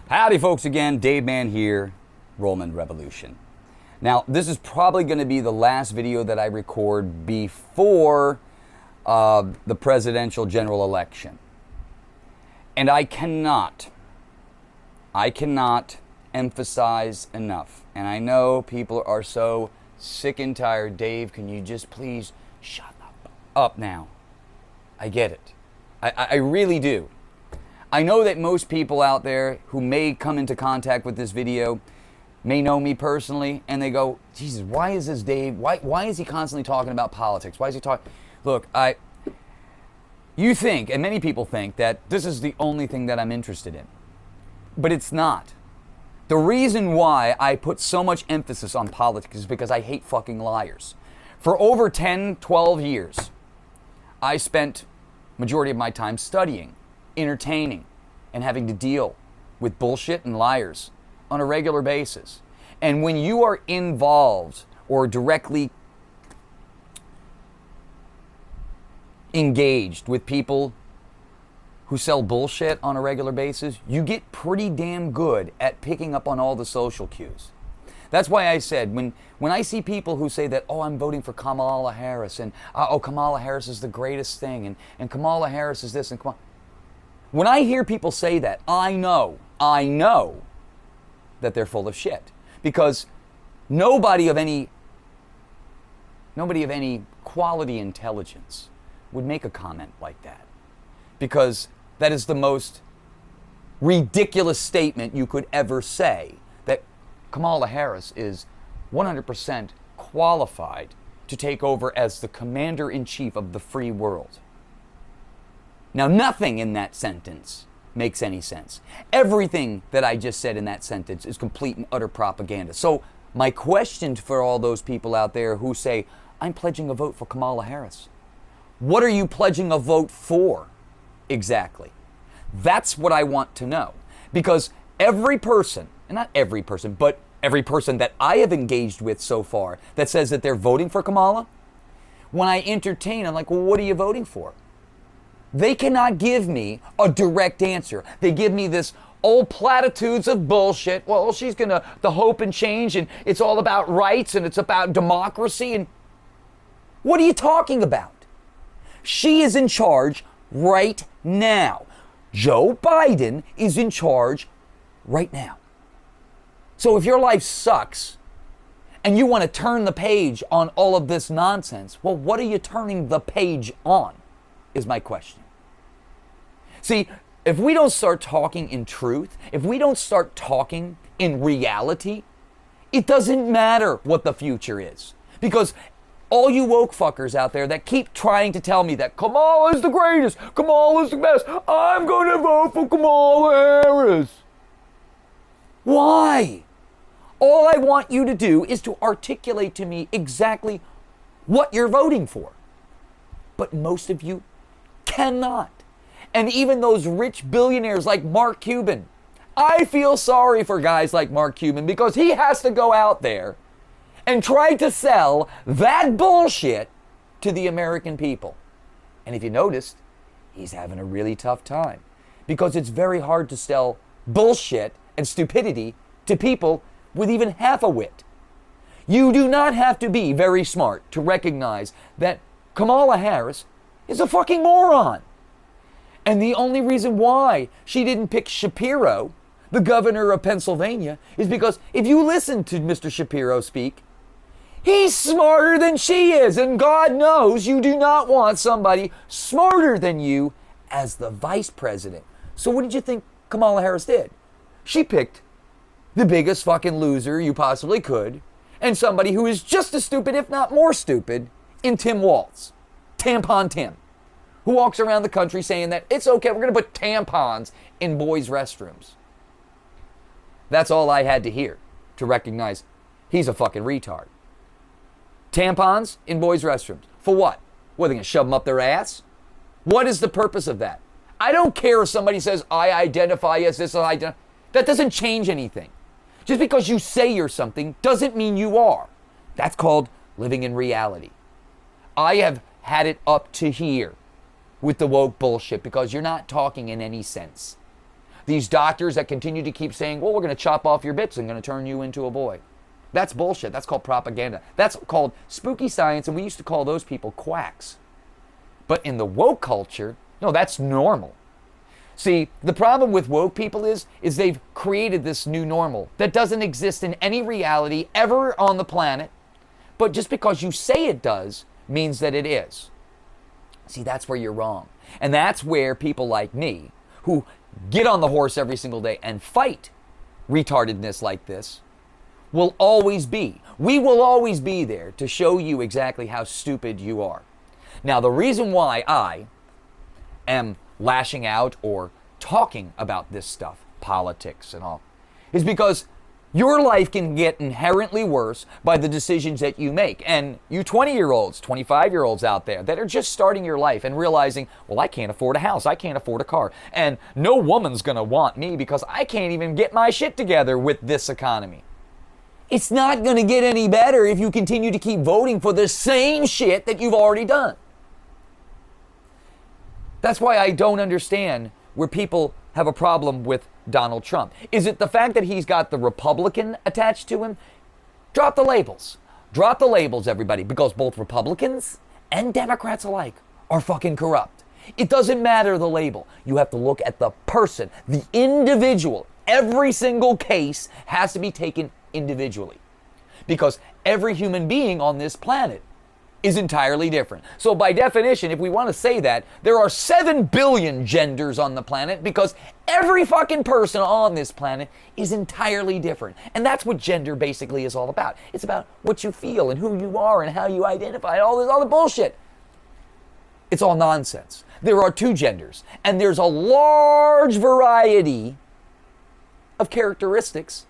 Howdy folks again, Dave Man here, Rollman Revolution. Now, this is probably going to be the last video that I record before the presidential general election. And I cannot emphasize enough, and I know people are so sick and tired, Dave, can you just please shut up now? I get it. I really do. I know that most people out there who may come into contact with this video may know me personally, and they go, Jesus, why is this Dave? Why is he constantly talking about politics? Why is he talking? Look, you think, and many people think, that this is the only thing that I'm interested in. But it's not. The reason why I put so much emphasis on politics is because I hate fucking liars. For over 10, 12 years, I spent majority of my time studying, entertaining, and having to deal with bullshit and liars on a regular basis. And when you are involved or directly engaged with people who sell bullshit on a regular basis, you get pretty damn good at picking up on all the social cues. That's why I said, when I see people who say that, oh, I'm voting for Kamala Harris, and oh, Kamala Harris is the greatest thing, and Kamala Harris is this, and Kamala... When I hear people say that, I know that they're full of shit. Because nobody of any quality intelligence would make a comment like that. Because that is the most ridiculous statement you could ever say, that Kamala Harris is 100% qualified to take over as the commander-in-chief of the free world. Now, nothing in that sentence makes any sense. Everything that I just said in that sentence is complete and utter propaganda. So my question for all those people out there who say, I'm pledging a vote for Kamala Harris. What are you pledging a vote for exactly? That's what I want to know. Because every person, and not every person, but every person that I have engaged with so far that says that they're voting for Kamala, when I entertain, I'm like, well, what are you voting for? They cannot give me a direct answer. They give me this old platitudes of bullshit. Well, she's the hope and change, and it's all about rights, and it's about democracy, and what are you talking about? She is in charge right now. Joe Biden is in charge right now. So if your life sucks and you want to turn the page on all of this nonsense, well, what are you turning the page on, is my question. See, if we don't start talking in truth, if we don't start talking in reality, it doesn't matter what the future is. Because all you woke fuckers out there that keep trying to tell me that Kamala is the greatest, Kamala is the best, I'm going to vote for Kamala Harris. Why? All I want you to do is to articulate to me exactly what you're voting for. But most of you cannot. And even those rich billionaires like Mark Cuban, I feel sorry for guys like Mark Cuban because he has to go out there and try to sell that bullshit to the American people. And if you noticed, he's having a really tough time because it's very hard to sell bullshit and stupidity to people with even half a wit. You do not have to be very smart to recognize that Kamala Harris is a fucking moron. And the only reason why she didn't pick Shapiro, the governor of Pennsylvania, is because if you listen to Mr. Shapiro speak, he's smarter than she is. And God knows you do not want somebody smarter than you as the vice president. So what did you think Kamala Harris did? She picked the biggest fucking loser you possibly could, and somebody who is just as stupid, if not more stupid, in Tim Walz. Tampon Tim, who walks around the country saying that it's okay, we're going to put tampons in boys' restrooms. That's all I had to hear to recognize he's a fucking retard. Tampons in boys' restrooms. For what? What, are they going to shove them up their ass? What is the purpose of that? I don't care if somebody says, I identify as this, that doesn't change anything. Just because you say you're something doesn't mean you are. That's called living in reality. I have had it up to here with the woke bullshit because you're not talking in any sense. These doctors that continue to keep saying, well, we're going to chop off your bits and going to turn you into a boy. That's bullshit. That's called propaganda. That's called spooky science, and we used to call those people quacks. But in the woke culture, no, that's normal. See, the problem with woke people is they've created this new normal that doesn't exist in any reality ever on the planet, but just because you say it does means that it is. See, that's where you're wrong. And that's where people like me, who get on the horse every single day and fight retardedness like this, will always be. We will always be there to show you exactly how stupid you are. Now, the reason why I am lashing out or talking about this stuff, politics and all, is because your life can get inherently worse by the decisions that you make. And you 20-year-olds, 25-year-olds out there that are just starting your life and realizing, well, I can't afford a house, I can't afford a car, and no woman's gonna want me because I can't even get my shit together with this economy. It's not gonna get any better if you continue to keep voting for the same shit that you've already done. That's why I don't understand where people have a problem with Donald Trump. Is it the fact that he's got the Republican attached to him? Drop the labels. Drop the labels, everybody, because both Republicans and Democrats alike are fucking corrupt. It doesn't matter the label. You have to look at the person, the individual. Every single case has to be taken individually, because every human being on this planet is entirely different. So by definition, if we want to say that, there are 7 billion genders on the planet because every fucking person on this planet is entirely different. And that's what gender basically is all about. It's about what you feel and who you are and how you identify, all this other bullshit. It's all nonsense. There are 2 genders, and there's a large variety of characteristics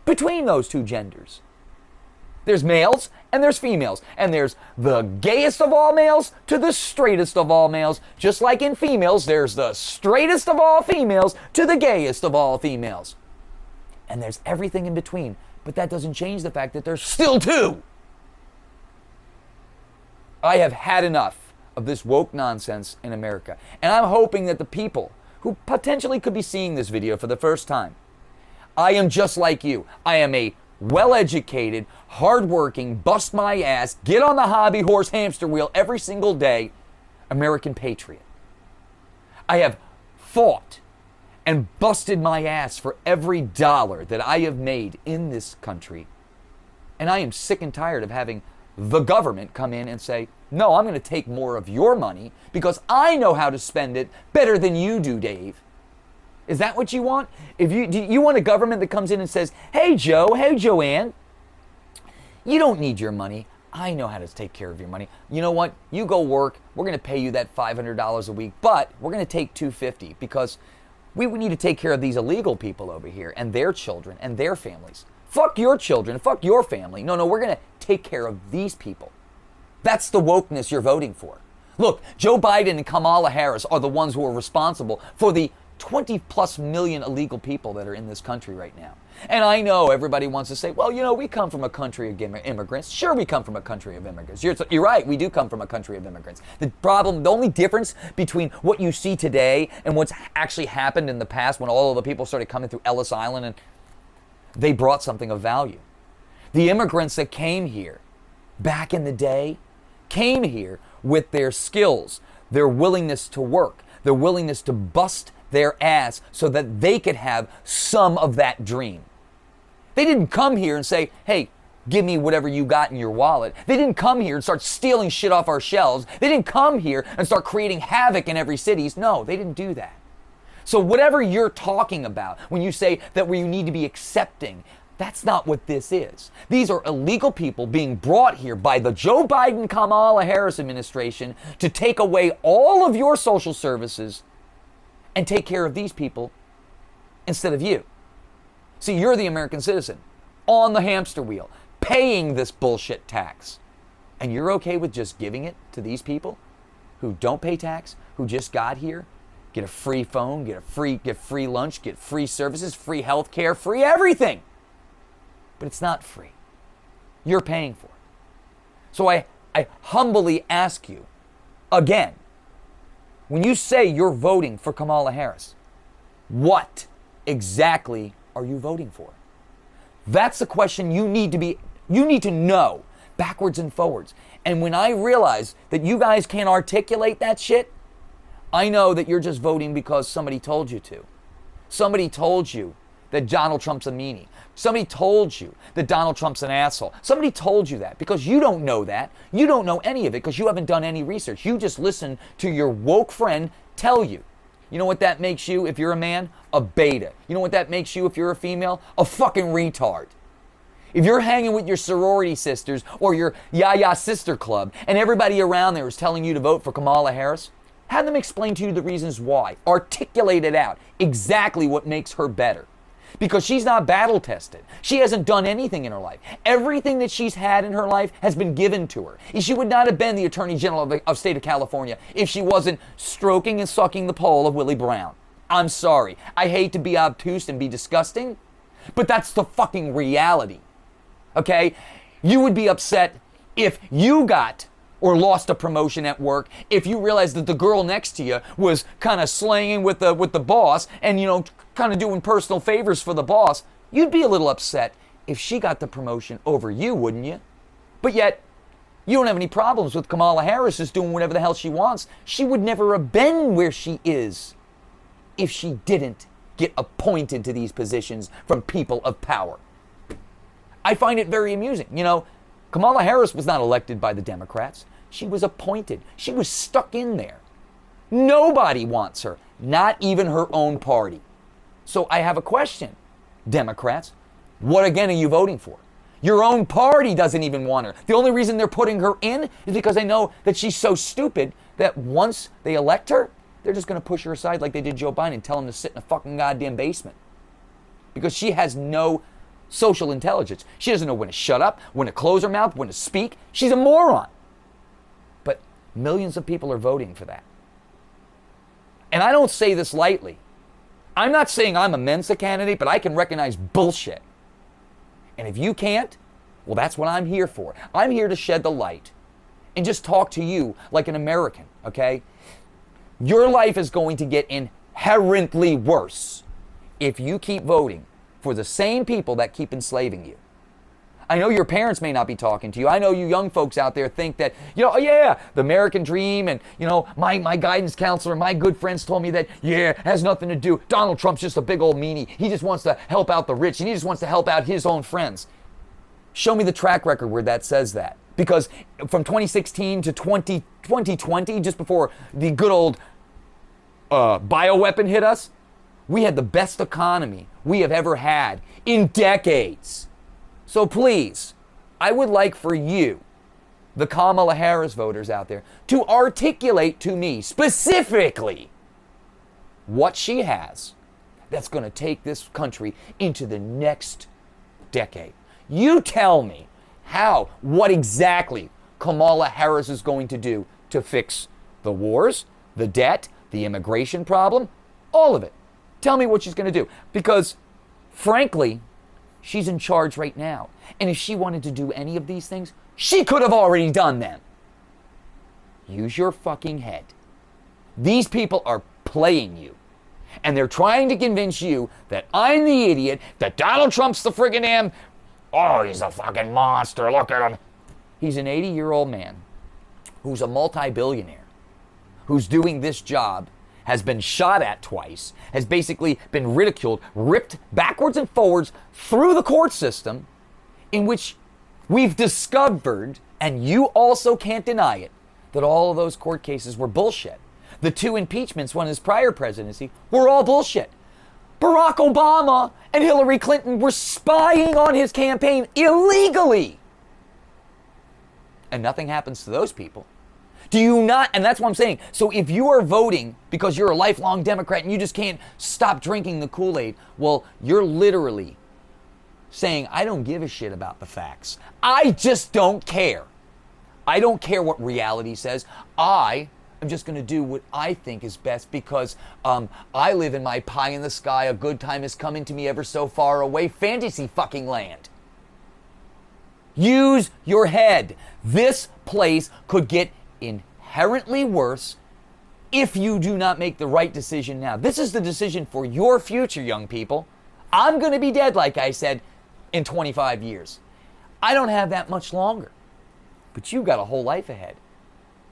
between those 2 genders. There's males and there's females. And there's the gayest of all males to the straightest of all males. Just like in females, there's the straightest of all females to the gayest of all females. And there's everything in between. But that doesn't change the fact that there's still 2. I have had enough of this woke nonsense in America. And I'm hoping that the people who potentially could be seeing this video for the first time, I am just like you. I am a well-educated, hardworking, bust my ass, get on the hobby horse hamster wheel every single day American patriot. I have fought and busted my ass for every dollar that I have made in this country. And I am sick and tired of having the government come in and say, no, I'm going to take more of your money because I know how to spend it better than you do, Dave. Is that what you want? Do you want a government that comes in and says, hey, Joe, hey, Joanne, you don't need your money. I know how to take care of your money. You know what? You go work. We're going to pay you that $500 a week, but we're going to take $250 because we need to take care of these illegal people over here and their children and their families. Fuck your children. Fuck your family. No, we're going to take care of these people. That's the wokeness you're voting for. Look, Joe Biden and Kamala Harris are the ones who are responsible for the 20 plus million illegal people that are in this country right now. And I know everybody wants to say, well, we come from a country of immigrants. Sure, we come from a country of immigrants. You're right, we do come from a country of immigrants. The only difference between what you see today and what's actually happened in the past when all of the people started coming through Ellis Island and they brought something of value. The immigrants that came here back in the day came here with their skills, their willingness to work, their willingness to bust their ass so that they could have some of that dream. They didn't come here and say, hey, give me whatever you got in your wallet. They didn't come here and start stealing shit off our shelves. They didn't come here and start creating havoc in every city. No, they didn't do that. So whatever you're talking about when you say that we need to be accepting, that's not what this is. These are illegal people being brought here by the Joe Biden, Kamala Harris administration to take away all of your social services and take care of these people instead of you. See, you're the American citizen on the hamster wheel, paying this bullshit tax. And you're okay with just giving it to these people who don't pay tax, who just got here, get a free phone, get free lunch, get free services, free health care, free everything. But it's not free. You're paying for it. So I humbly ask you again, when you say you're voting for Kamala Harris, What exactly are you voting for? That's the question you need to know backwards and forwards. And when I realize that you guys can't articulate that shit, I know that you're just voting because somebody told you to. Somebody told you that Donald Trump's a meanie. Somebody told you that Donald Trump's an asshole. Somebody told you that because you don't know that. You don't know any of it because you haven't done any research. You just listen to your woke friend tell you. You know what that makes you if you're a man? A beta. You know what that makes you if you're a female? A fucking retard. If you're hanging with your sorority sisters or your Yaya sister club and everybody around there is telling you to vote for Kamala Harris, have them explain to you the reasons why. Articulate it out. Exactly what makes her better. Because she's not battle tested. She hasn't done anything in her life. Everything that she's had in her life has been given to her. She would not have been the Attorney General of the state of California if she wasn't stroking and sucking the pole of Willie Brown. I'm sorry. I hate to be obtuse and be disgusting, but that's the fucking reality. Okay? You would be upset if you got or lost a promotion at work, if you realized that the girl next to you was kind of slanging with the boss and, kind of doing personal favors for the boss. You'd be a little upset if she got the promotion over you, wouldn't you? But yet, you don't have any problems with Kamala Harris just doing whatever the hell she wants. She would never have been where she is if she didn't get appointed to these positions from people of power. I find it very amusing. Kamala Harris was not elected by the Democrats. She was appointed. She was stuck in there. Nobody wants her, not even her own party. So I have a question, Democrats. What again are you voting for? Your own party doesn't even want her. The only reason they're putting her in is because they know that she's so stupid that once they elect her, they're just going to push her aside like they did Joe Biden and tell him to sit in a fucking goddamn basement. Because she has no social intelligence. She doesn't know when to shut up, when to close her mouth, when to speak. She's a moron. But millions of people are voting for that. And I don't say this lightly. I'm not saying I'm a Mensa candidate, but I can recognize bullshit. And if you can't, well, that's what I'm here for. I'm here to shed the light and just talk to you like an American, okay? Your life is going to get inherently worse if you keep voting for the same people that keep enslaving you. I know your parents may not be talking to you. I know you young folks out there think that, the American dream and, my guidance counselor, my good friends told me that, it has nothing to do. Donald Trump's just a big old meanie. He just wants to help out the rich and he just wants to help out his own friends. Show me the track record where that says that. Because from 2016 to 2020, just before the good old bioweapon hit us, we had the best economy we have ever had in decades. So please, I would like for you, the Kamala Harris voters out there, to articulate to me specifically what she has that's going to take this country into the next decade. You tell me what exactly Kamala Harris is going to do to fix the wars, the debt, the immigration problem, all of it. Tell me what she's going to do. Because, frankly, she's in charge right now. And if she wanted to do any of these things, she could have already done them. Use your fucking head. These people are playing you. And they're trying to convince you that I'm the idiot, that Donald Trump's the friggin' he's a fucking monster, look at him. He's an 80-year-old man who's a multi-billionaire, who's doing this job, has been shot at twice, has basically been ridiculed, ripped backwards and forwards through the court system, in which we've discovered, and you also can't deny it, that all of those court cases were bullshit. The 2 impeachments, one in his prior presidency, were all bullshit. Barack Obama and Hillary Clinton were spying on his campaign illegally. And nothing happens to those people. Do you not? And that's what I'm saying. So if you are voting because you're a lifelong Democrat and you just can't stop drinking the Kool-Aid, well, you're literally saying, I don't give a shit about the facts. I just don't care. I don't care what reality says. I am just going to do what I think is best because I live in my pie in the sky, a good time is coming to me ever so far away fantasy fucking land. Use your head. This place could get inherently worse if you do not make the right decision now. This is the decision for your future, young people. I'm going to be dead, like I said, in 25 years. I don't have that much longer. But you've got a whole life ahead.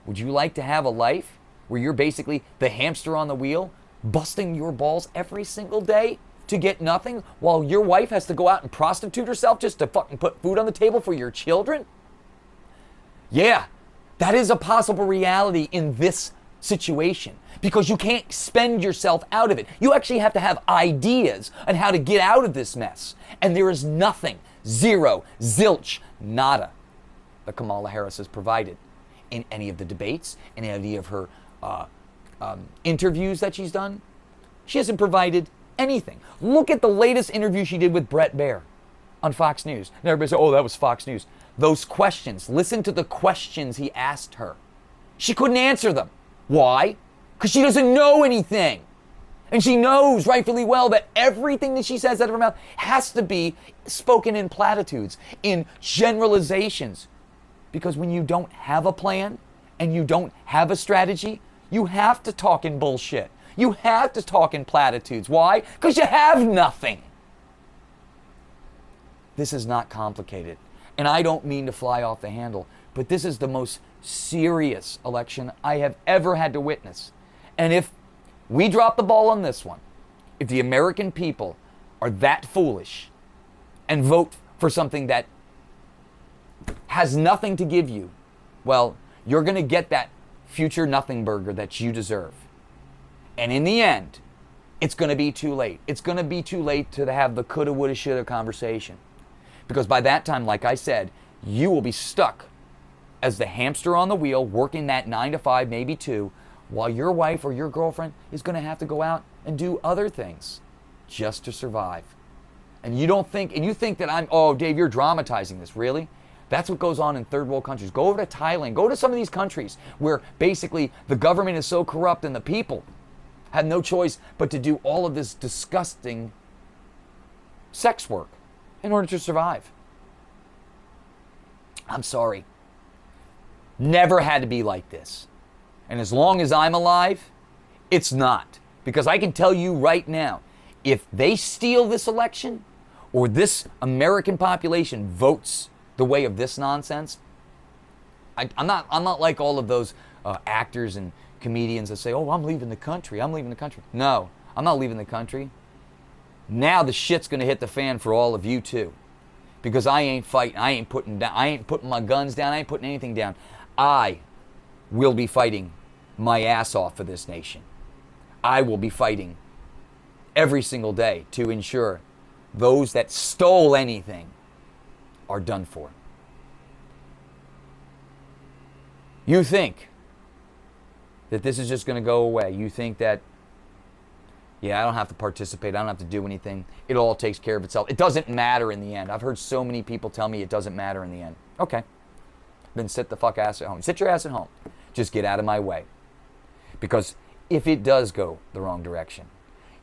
Would you like to have a life where you're basically the hamster on the wheel, busting your balls every single day to get nothing, while your wife has to go out and prostitute herself just to fucking put food on the table for your children? Yeah, that is a possible reality in this situation, because you can't spend yourself out of it. You actually have to have ideas on how to get out of this mess. And there is nothing, zero, zilch, nada, that Kamala Harris has provided in any of the debates, in any of her interviews that she's done. She hasn't provided anything. Look at the latest interview she did with Brett Baer on Fox News. And everybody said, oh, that was Fox News. Those questions, listen to the questions he asked her. She couldn't answer them. Why? Because she doesn't know anything. And she knows rightfully well that everything that she says out of her mouth has to be spoken in platitudes, in generalizations. Because when you don't have a plan and you don't have a strategy, you have to talk in bullshit. You have to talk in platitudes. Why? Because you have nothing. This is not complicated. And I don't mean to fly off the handle, but this is the most serious election I have ever had to witness. And if we drop the ball on this one, if the American people are that foolish and vote for something that has nothing to give you, well, you're going to get that future nothing burger that you deserve. And in the end, it's going to be too late. It's going to be too late to have the coulda, woulda, shoulda conversation. Because by that time, like I said, you will be stuck as the hamster on the wheel, working that 9 to 5, maybe 2, while your wife or your girlfriend is going to have to go out and do other things just to survive. And you think that oh, Dave, you're dramatizing this. Really? That's what goes on in third world countries. Go over to Thailand. Go to some of these countries where basically the government is so corrupt and the people have no choice but to do all of this disgusting sex work in order to survive. I'm sorry. Never had to be like this. And as long as I'm alive, it's not. Because I can tell you right now, if they steal this election or this American population votes the way of this nonsense, I'm not like all of those actors and comedians that say, oh, I'm leaving the country. I'm leaving the country. No, I'm not leaving the country. Now the shit's going to hit the fan for all of you too. Because I ain't fighting. I ain't putting my guns down. I ain't putting anything down. I will be fighting my ass off for this nation. I will be fighting every single day to ensure those that stole anything are done for. You think that this is just going to go away. You think that, yeah, I don't have to participate. I don't have to do anything. It all takes care of itself. It doesn't matter in the end. I've heard so many people tell me it doesn't matter in the end. Okay. Then sit the fuck ass at home. Sit your ass at home. Just get out of my way. Because if it does go the wrong direction,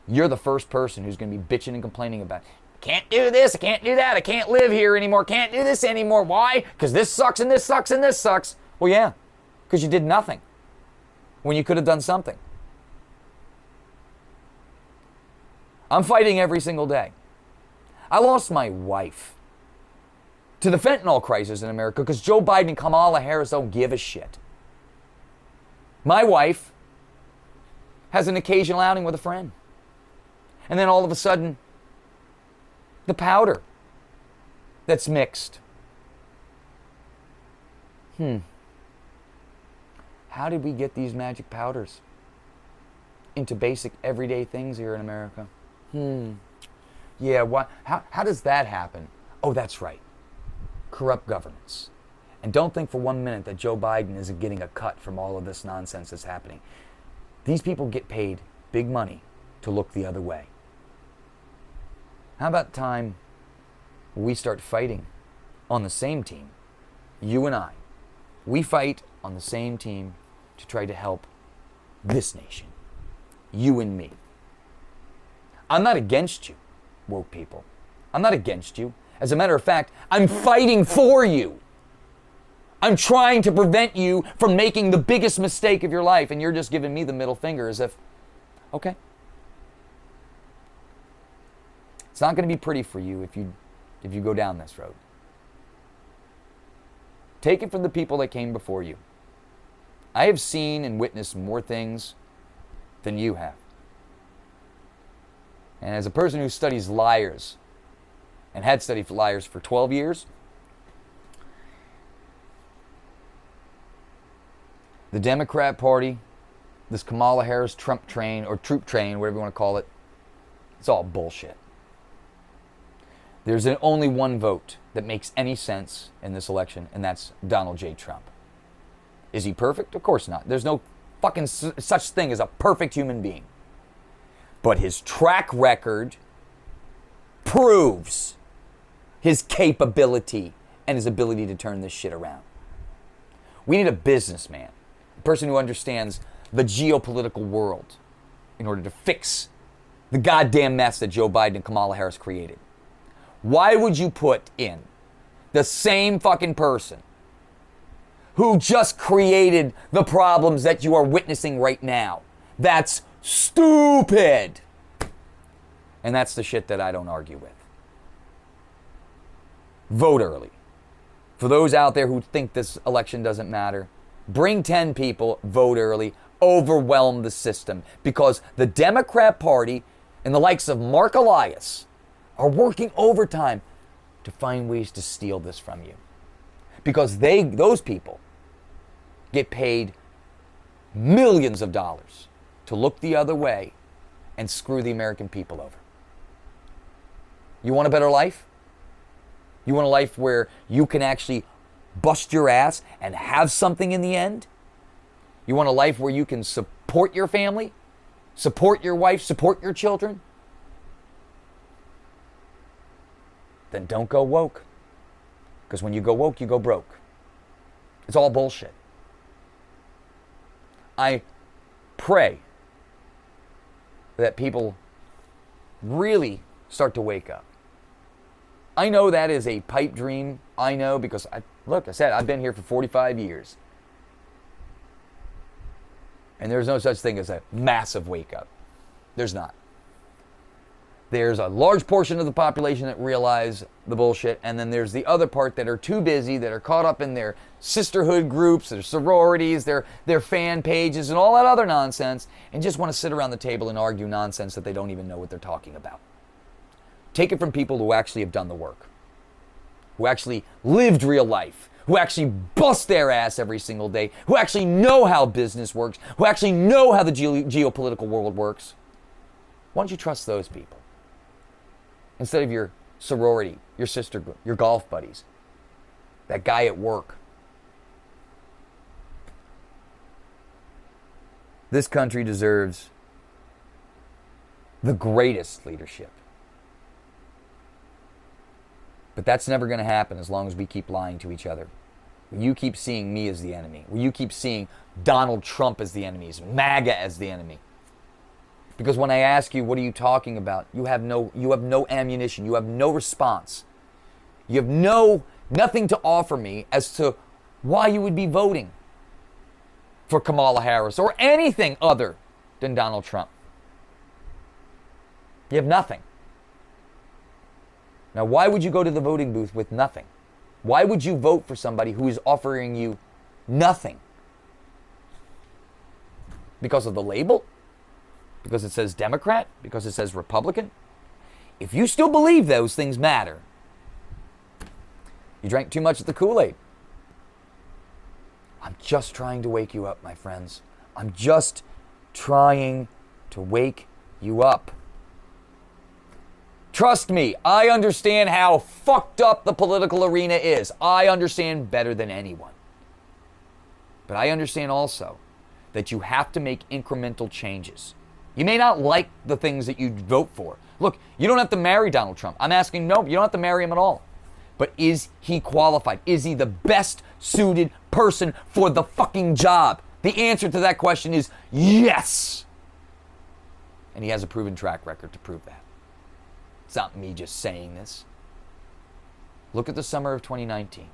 you're the first person who's going to be bitching and complaining about it. Can't do this, I can't do that, I can't live here anymore, can't do this anymore. Why? Because this sucks and this sucks and this sucks. Well, yeah, because you did nothing when you could have done something. I'm fighting every single day. I lost my wife to the fentanyl crisis in America because Joe Biden and Kamala Harris don't give a shit. My wife has an occasional outing with a friend. And then all of a sudden, the powder that's mixed. How did we get these magic powders into basic everyday things here in America? Yeah, what? How does that happen? Oh, that's right. Corrupt governance. And don't think for 1 minute that Joe Biden isn't getting a cut from all of this nonsense that's happening. These people get paid big money to look the other way. How about time we start fighting on the same team, you and I? We fight on the same team to try to help this nation, you and me. I'm not against you, woke people. I'm not against you. As a matter of fact, I'm fighting for you. I'm trying to prevent you from making the biggest mistake of your life, and you're just giving me the middle finger as if, okay. It's not going to be pretty for you if you go down this road. Take it from the people that came before you. I have seen and witnessed more things than you have. And as a person who studies liars and had studied liars for 12 years, the Democrat Party, this Kamala Harris Trump train or troop train, whatever you want to call it, it's all bullshit. There's only one vote that makes any sense in this election, and that's Donald J. Trump. Is he perfect? Of course not. There's no fucking such thing as a perfect human being. But his track record proves his capability and his ability to turn this shit around. We need a businessman, a person who understands the geopolitical world in order to fix the goddamn mess that Joe Biden and Kamala Harris created. Why would you put in the same fucking person who just created the problems that you are witnessing right now? That's stupid. And that's the shit that I don't argue with. Vote early. For those out there who think this election doesn't matter, bring 10 people, vote early, overwhelm the system. Because the Democrat Party and the likes of Mark Elias are working overtime to find ways to steal this from you. Because those people get paid millions of dollars to look the other way and screw the American people over. You want a better life? You want a life where you can actually bust your ass and have something in the end? You want a life where you can support your family, support your wife, support your children? Then don't go woke. Because when you go woke, you go broke. It's all bullshit. I pray that people really start to wake up. I know that is a pipe dream. I know because, I said, I've been here for 45 years. And there's no such thing as a massive wake up. There's not. There's a large portion of the population that realize the bullshit, and then there's the other part that are too busy, that are caught up in their sisterhood groups, their sororities, their fan pages, and all that other nonsense, and just want to sit around the table and argue nonsense that they don't even know what they're talking about. Take it from people who actually have done the work, who actually lived real life, who actually bust their ass every single day, who actually know how business works, who actually know how the geopolitical world works. Why don't you trust those people? Instead of your sorority, your sister group, your golf buddies, that guy at work. This country deserves the greatest leadership. But that's never going to happen as long as we keep lying to each other. You keep seeing me as the enemy. You keep seeing Donald Trump as the enemy, MAGA as the enemy. Because when I ask you, what are you talking about? You have no ammunition. You have no response. You have nothing to offer me as to why you would be voting for Kamala Harris or anything other than Donald Trump. You have nothing. Now, why would you go to the voting booth with nothing? Why would you vote for somebody who is offering you nothing? Because of the label? Because it says Democrat? Because it says Republican? If you still believe those things matter, you drank too much of the Kool-Aid. I'm just trying to wake you up, my friends. I'm just trying to wake you up. Trust me, I understand how fucked up the political arena is. I understand better than anyone. But I understand also that you have to make incremental changes. You may not like the things that you vote for. Look, you don't have to marry Donald Trump. I'm asking, no, you don't have to marry him at all. But is he qualified? Is he the best suited person for the fucking job? The answer to that question is yes. And he has a proven track record to prove that. It's not me just saying this. Look at the summer of 2019.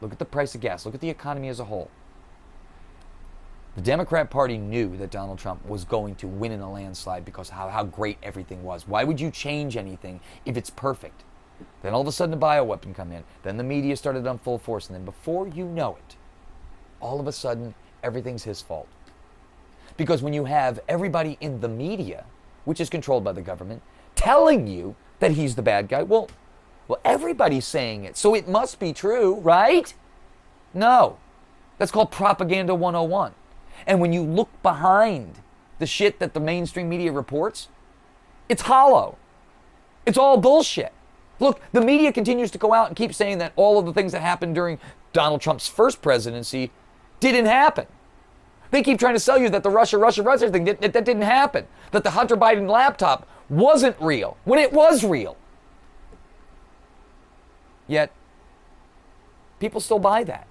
Look at the price of gas. Look at the economy as a whole. The Democrat Party knew that Donald Trump was going to win in a landslide because how great everything was. Why would you change anything if it's perfect? Then all of a sudden a bioweapon come in. Then the media started on full force. And then before you know it, all of a sudden everything's his fault. Because when you have everybody in the media, which is controlled by the government, telling you that he's the bad guy, well, everybody's saying it, so it must be true, right? No. That's called propaganda 101. And when you look behind the shit that the mainstream media reports, it's hollow. It's all bullshit. Look, the media continues to go out and keep saying that all of the things that happened during Donald Trump's first presidency didn't happen. They keep trying to sell you that the Russia thing, that didn't happen. That the Hunter Biden laptop wasn't real, when it was real. Yet, people still buy that.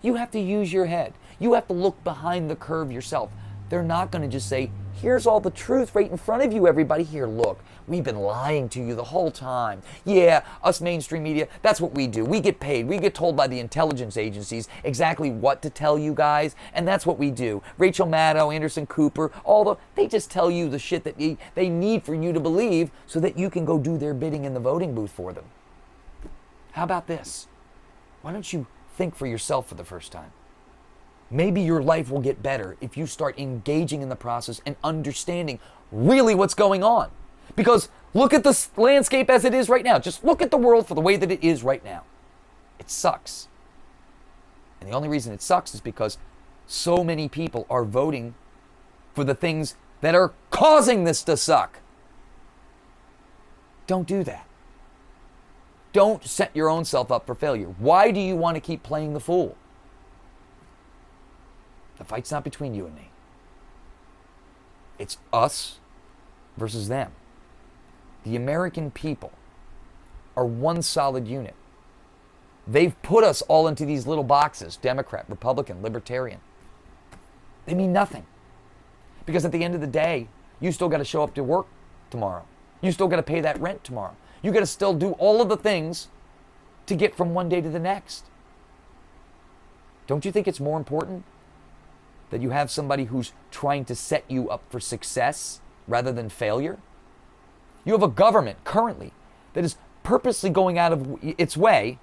You have to use your head. You have to look behind the curve yourself. They're not going to just say, here's all the truth right in front of you, everybody. Here, look, we've been lying to you the whole time. Yeah, us mainstream media, that's what we do. We get paid. We get told by the intelligence agencies exactly what to tell you guys, and that's what we do. Rachel Maddow, Anderson Cooper, they just tell you the shit that they need for you to believe so that you can go do their bidding in the voting booth for them. How about this? Why don't you think for yourself for the first time? Maybe your life will get better if you start engaging in the process and understanding really what's going on. Because look at the landscape as it is right now. Just look at the world for the way that it is right now. It sucks. And the only reason it sucks is because so many people are voting for the things that are causing this to suck. Don't do that. Don't set your own self up for failure. Why do you want to keep playing the fool? The fight's not between you and me. It's us versus them. The American people are one solid unit. They've put us all into these little boxes, Democrat, Republican, Libertarian. They mean nothing. Because at the end of the day, you still got to show up to work tomorrow. You still got to pay that rent tomorrow. You got to still do all of the things to get from one day to the next. Don't you think it's more important that you have somebody who's trying to set you up for success rather than failure? You have a government currently that is purposely going out of its way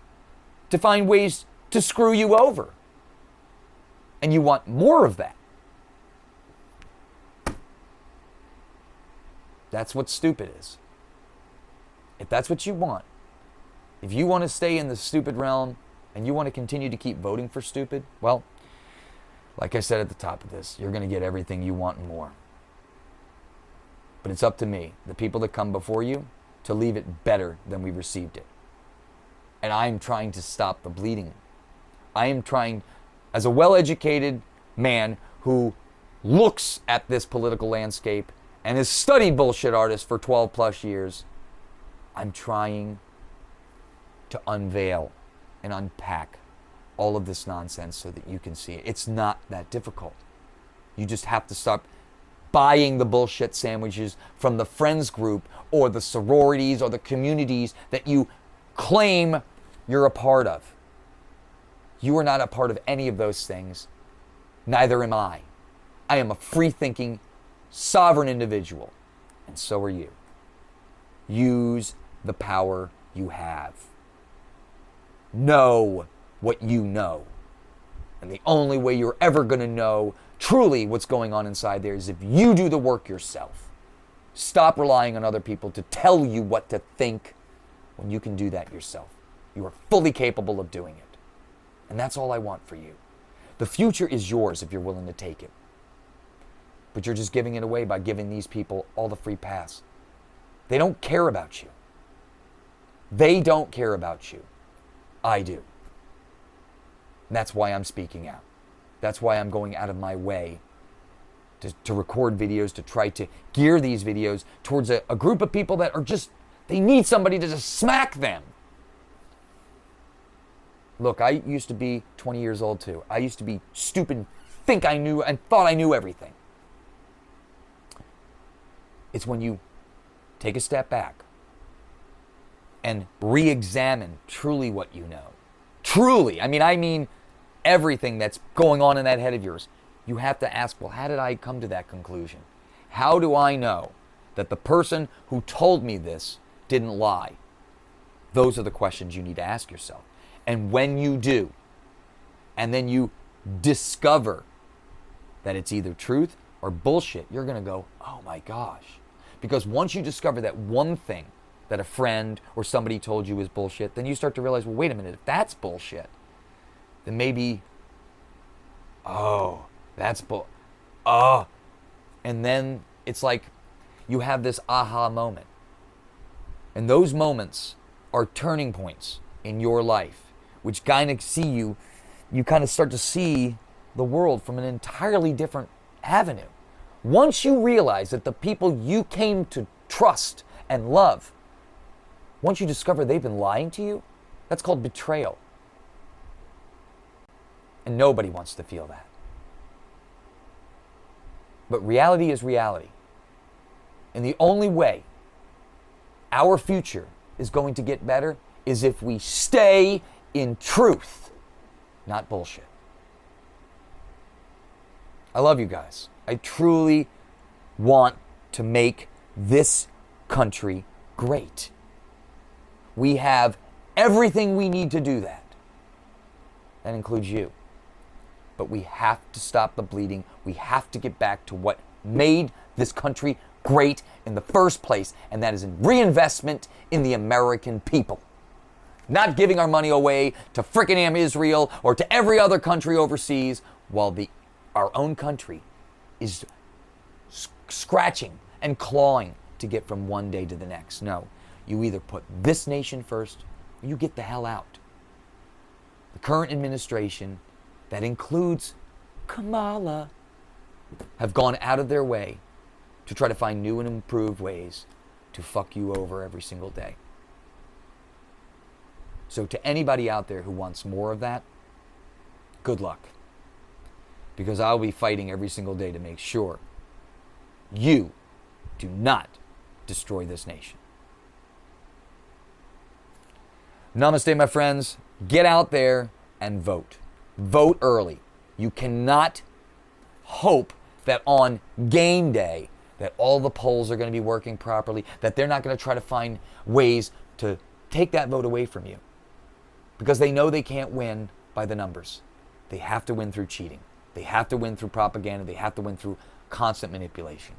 to find ways to screw you over. And you want more of that. That's what stupid is. If that's what you want, if you want to stay in the stupid realm and you want to continue to keep voting for stupid, well, like I said at the top of this, you're going to get everything you want and more. But it's up to me, the people that come before you, to leave it better than we received it. And I am trying to stop the bleeding. I am trying, as a well-educated man who looks at this political landscape and has studied bullshit artists for 12 plus years, I'm trying to unveil and unpack all of this nonsense so that you can see it. It's not that difficult. You just have to stop buying the bullshit sandwiches from the friends group or the sororities or the communities that you claim you're a part of. You are not a part of any of those things. Neither am I. I am a free-thinking, sovereign individual. And so are you. Use the power you have. Know what you know. And the only way you're ever going to know truly what's going on inside there is if you do the work yourself. Stop relying on other people to tell you what to think when you can do that yourself. You are fully capable of doing it. And that's all I want for you. The future is yours if you're willing to take it. But you're just giving it away by giving these people all the free pass. They don't care about you. They don't care about you. I do. And that's why I'm speaking out. That's why I'm going out of my way to record videos, to try to gear these videos towards a group of people that are just, they need somebody to just smack them. Look, I used to be 20 years old too. I used to be stupid, think I knew, and thought I knew everything. It's when you take a step back and re-examine truly what you know, Truly. I mean everything that's going on in that head of yours. You have to ask, well, how did I come to that conclusion? How do I know that the person who told me this didn't lie? Those are the questions you need to ask yourself. And when you do, and then you discover that it's either truth or bullshit, you're going to go, oh my gosh. Because once you discover that one thing that a friend or somebody told you is bullshit, then you start to realize, well, wait a minute, if that's bullshit, then maybe, that's and then it's like you have this aha moment. And those moments are turning points in your life, which kind of you kind of start to see the world from an entirely different avenue. Once you realize that the people you came to trust and love, once you discover they've been lying to you, that's called betrayal. And nobody wants to feel that. But reality is reality. And the only way our future is going to get better is if we stay in truth, not bullshit. I love you guys. I truly want to make this country great. We have everything we need to do that. That includes you. But we have to stop the bleeding. We have to get back to what made this country great in the first place, and that is in reinvestment in the American people. Not giving our money away to frickin' Israel or to every other country overseas while our own country is scratching and clawing to get from one day to the next. No, you either put this nation first or you get the hell out. The current administration, that includes Kamala, have gone out of their way to try to find new and improved ways to fuck you over every single day. So to anybody out there who wants more of that, good luck. Because I'll be fighting every single day to make sure you do not destroy this nation. Namaste, my friends. Get out there and vote. Vote early. You cannot hope that on game day that all the polls are going to be working properly, that they're not going to try to find ways to take that vote away from you. Because they know they can't win by the numbers. They have to win through cheating. They have to win through propaganda. They have to win through constant manipulation.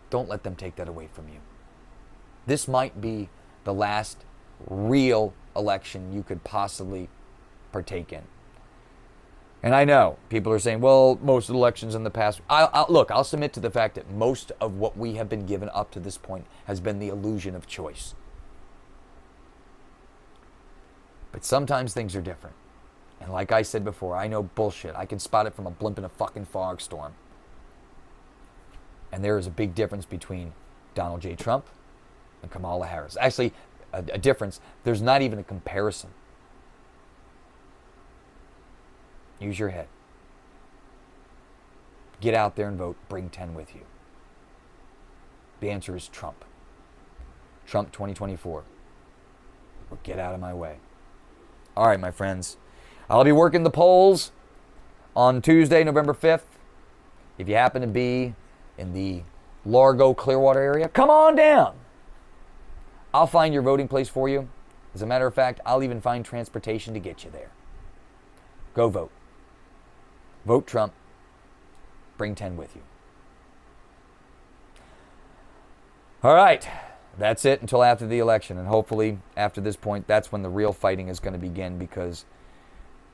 Don't let them take that away from you. This might be the last real election you could possibly partake in. And I know people are saying, well, most of the elections in the past... I'll submit to the fact that most of what we have been given up to this point has been the illusion of choice. But sometimes things are different. And like I said before, I know bullshit. I can spot it from a blimp in a fucking fog storm. And there is a big difference between Donald J. Trump and Kamala Harris. Actually, a difference. There's not even a comparison. Use your head. Get out there and vote. Bring 10 with you. The answer is Trump. Trump 2024. Or get out of my way. All right, my friends. I'll be working the polls on Tuesday, November 5th. If you happen to be in the Largo, Clearwater area, come on down. I'll find your voting place for you. As a matter of fact, I'll even find transportation to get you there. Go vote. Vote Trump. Bring 10 with you. All right. That's it until after the election. And hopefully, after this point, that's when the real fighting is going to begin, because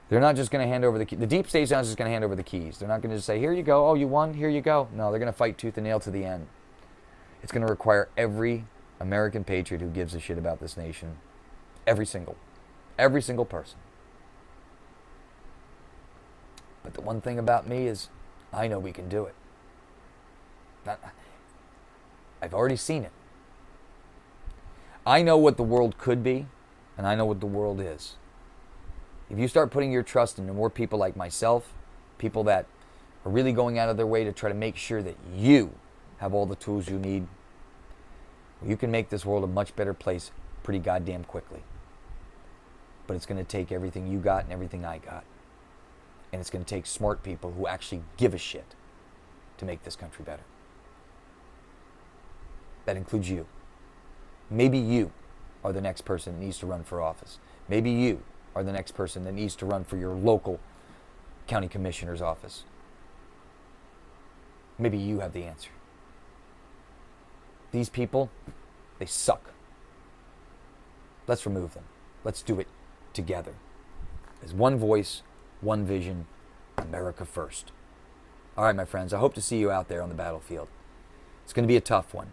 they're not just going to hand over the keys. The deep state's not just going to hand over the keys. They're not going to just say, here you go. Oh, you won? Here you go. No, they're going to fight tooth and nail to the end. It's going to require every American patriot who gives a shit about this nation. Every single person. But the one thing about me is I know we can do it. I've already seen it. I know what the world could be, and I know what the world is. If you start putting your trust into more people like myself, people that are really going out of their way to try to make sure that you have all the tools you need, you can make this world a much better place pretty goddamn quickly. But it's going to take everything you got and everything I got. And it's going to take smart people who actually give a shit to make this country better. That includes you. Maybe you are the next person that needs to run for office. Maybe you are the next person that needs to run for your local county commissioner's office. Maybe you have the answer. These people, they suck. Let's remove them. Let's do it together. As one voice, one vision, America first. All right, my friends, I hope to see you out there on the battlefield. It's going to be a tough one,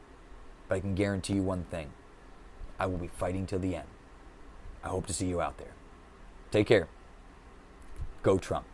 but I can guarantee you one thing. I will be fighting till the end. I hope to see you out there. Take care. Go Trump.